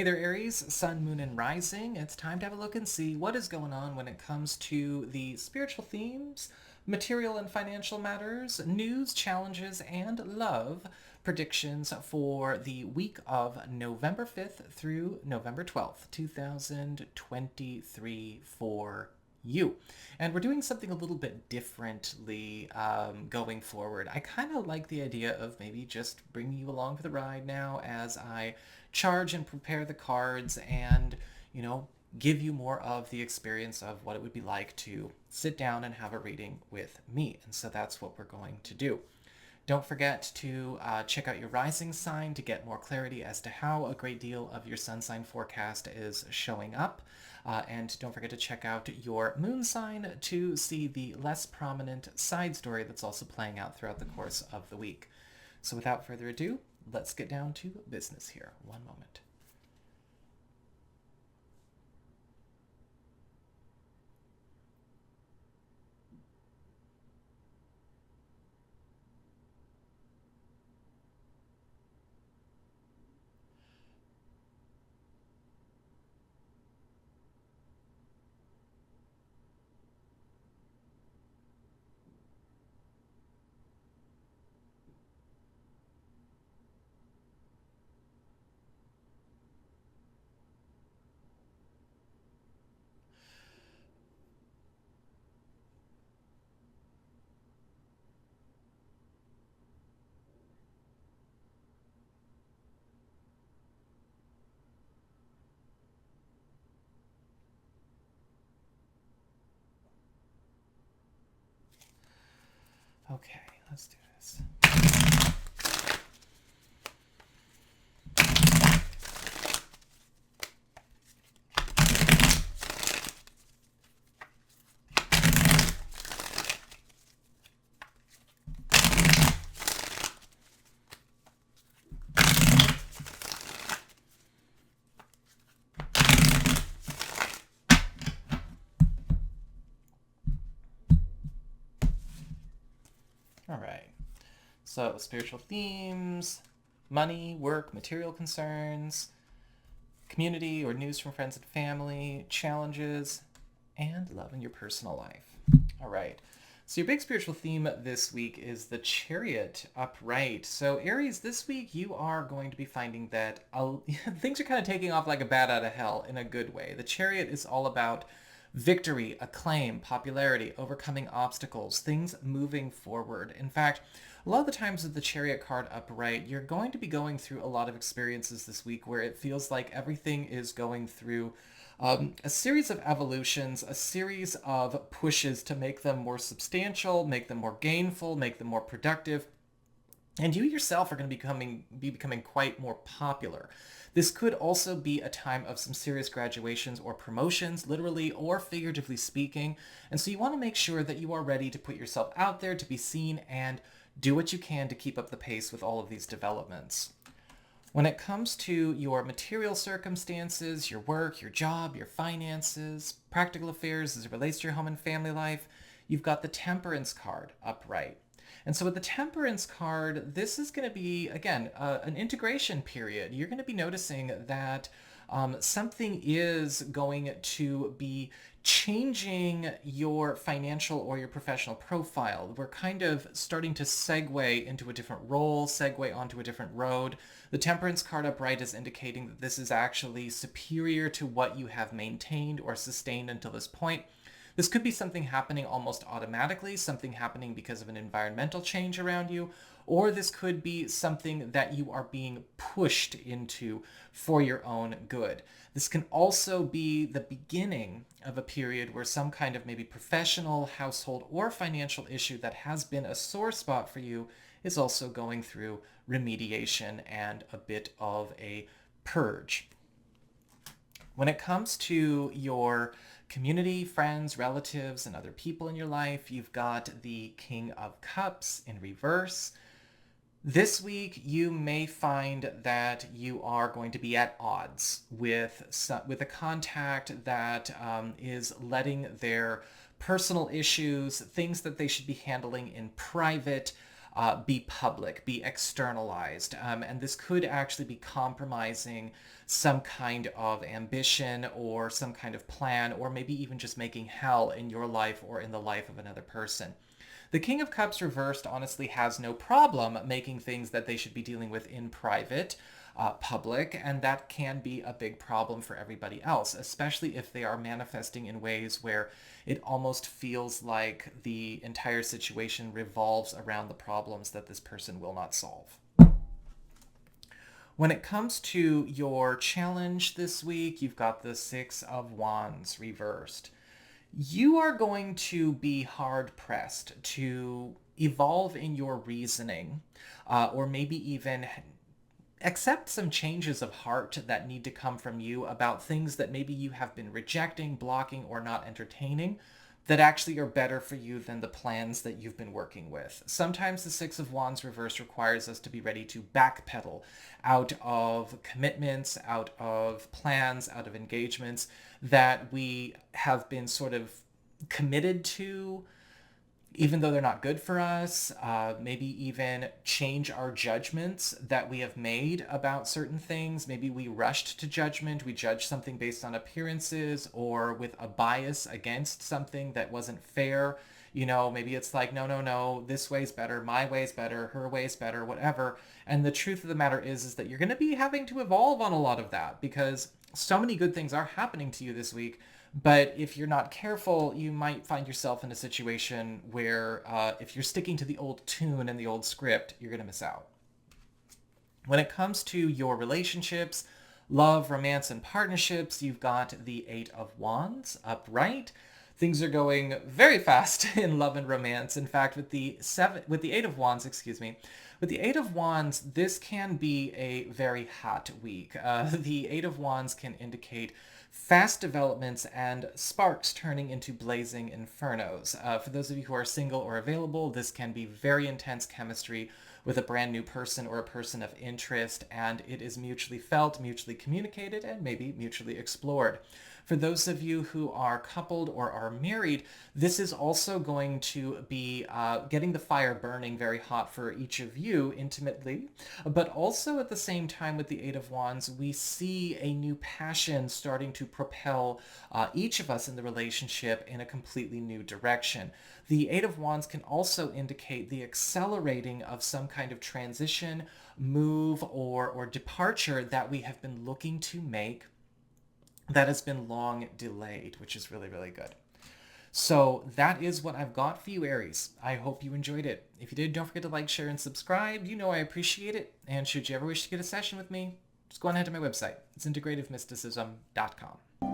Hey there, Aries, Sun, Moon, and Rising. It's time to have a look and see what is going on when it comes to the spiritual themes, material and financial matters, news, challenges, and love predictions for the week of November 5th through November 12th, 2023 for you. And we're doing something a little bit differently going forward. I kind of like the idea of maybe just bringing you along for the ride now as I charge and prepare the cards and, give you more of the experience of what it would be like to sit down and have a reading with me. And so that's what we're going to do. Don't forget to check out your rising sign to get more clarity as to how a great deal of your sun sign forecast is showing up. And don't forget to check out your moon sign to see the less prominent side story that's also playing out throughout the course of the week. So without further ado, let's get down to business here. One moment. Okay, let's do this. All right. So, spiritual themes, money, work, material concerns, community or news from friends and family, challenges, and love in your personal life. All right. So your big spiritual theme this week is the Chariot upright. So Aries, this week you are going to be finding that things are kind of taking off like a bat out of hell in a good way. The Chariot is all about victory, acclaim, popularity, overcoming obstacles, things moving forward. In fact, a lot of the times with the Chariot card upright, you're going to be going through a lot of experiences this week where it feels like everything is going through a series of evolutions, a series of pushes to make them more substantial, make them more gainful, make them more productive. And you yourself are going to be becoming quite more popular. This could also be a time of some serious graduations or promotions, literally or figuratively speaking. And so you want to make sure that you are ready to put yourself out there to be seen and do what you can to keep up the pace with all of these developments. When it comes to your material circumstances, your work, your job, your finances, practical affairs as it relates to your home and family life, you've got the Temperance card upright. And so with the Temperance card, this is going to be, again, an integration period. You're going to be noticing that something is going to be changing your financial or your professional profile. We're kind of starting to segue into a different role, segue onto a different road. The Temperance card upright is indicating that this is actually superior to what you have maintained or sustained until this point. This could be something happening almost automatically, something happening because of an environmental change around you, or this could be something that you are being pushed into for your own good. This can also be the beginning of a period where some kind of maybe professional, household, or financial issue that has been a sore spot for you is also going through remediation and a bit of a purge. When it comes to your community, friends, relatives, and other people in your life, you've got the King of Cups in reverse. This week, you may find that you are going to be at odds with a contact that is letting their personal issues, things that they should be handling in private, be public, be externalized. And this could actually be compromising some kind of ambition or some kind of plan, or maybe even just making hell in your life or in the life of another person. The King of Cups reversed honestly has no problem making things that they should be dealing with in private, public, and that can be a big problem for everybody else, especially if they are manifesting in ways where it almost feels like the entire situation revolves around the problems that this person will not solve. When it comes to your challenge this week, you've got the Six of Wands reversed. You are going to be hard pressed to evolve in your reasoning, or maybe even accept some changes of heart that need to come from you about things that maybe you have been rejecting, blocking, or not entertaining that actually are better for you than the plans that you've been working with. Sometimes the Six of Wands reverse requires us to be ready to backpedal out of commitments, out of plans, out of engagements that we have been sort of committed to, even though they're not good for us. Maybe even change our judgments that we have made about certain things. Maybe we rushed to judgment. We judged something based on appearances or with a bias against something that wasn't fair. You know, maybe it's like, no, this way's better, my way's better, her way's better, whatever. And the truth of the matter is that you're going to be having to evolve on a lot of that, because so many good things are happening to you this week. But if you're not careful, you might find yourself in a situation where if you're sticking to the old tune and the old script, you're going to miss out. When it comes to your relationships, love, romance, and partnerships, you've got the Eight of Wands upright. Things are going very fast in love and romance. In fact, with the Eight of Wands, with the Eight of Wands, this can be a very hot week. The Eight of Wands can indicate fast developments and sparks turning into blazing infernos. For those of you who are single or available, this can be very intense chemistry with a brand new person or a person of interest, and it is mutually felt, mutually communicated, and maybe mutually explored. For those of you who are coupled or are married, this is also going to be getting the fire burning very hot for each of you intimately. But also at the same time with the Eight of Wands, we see a new passion starting to propel each of us in the relationship in a completely new direction. The Eight of Wands can also indicate the accelerating of some kind of transition, move, or departure that we have been looking to make that has been long delayed, which is really, really good. So that is what I've got for you, Aries. I hope you enjoyed it. If you did, don't forget to like, share, and subscribe. You know I appreciate it. And should you ever wish to get a session with me, just go on ahead to my website. It's integrativemysticism.com.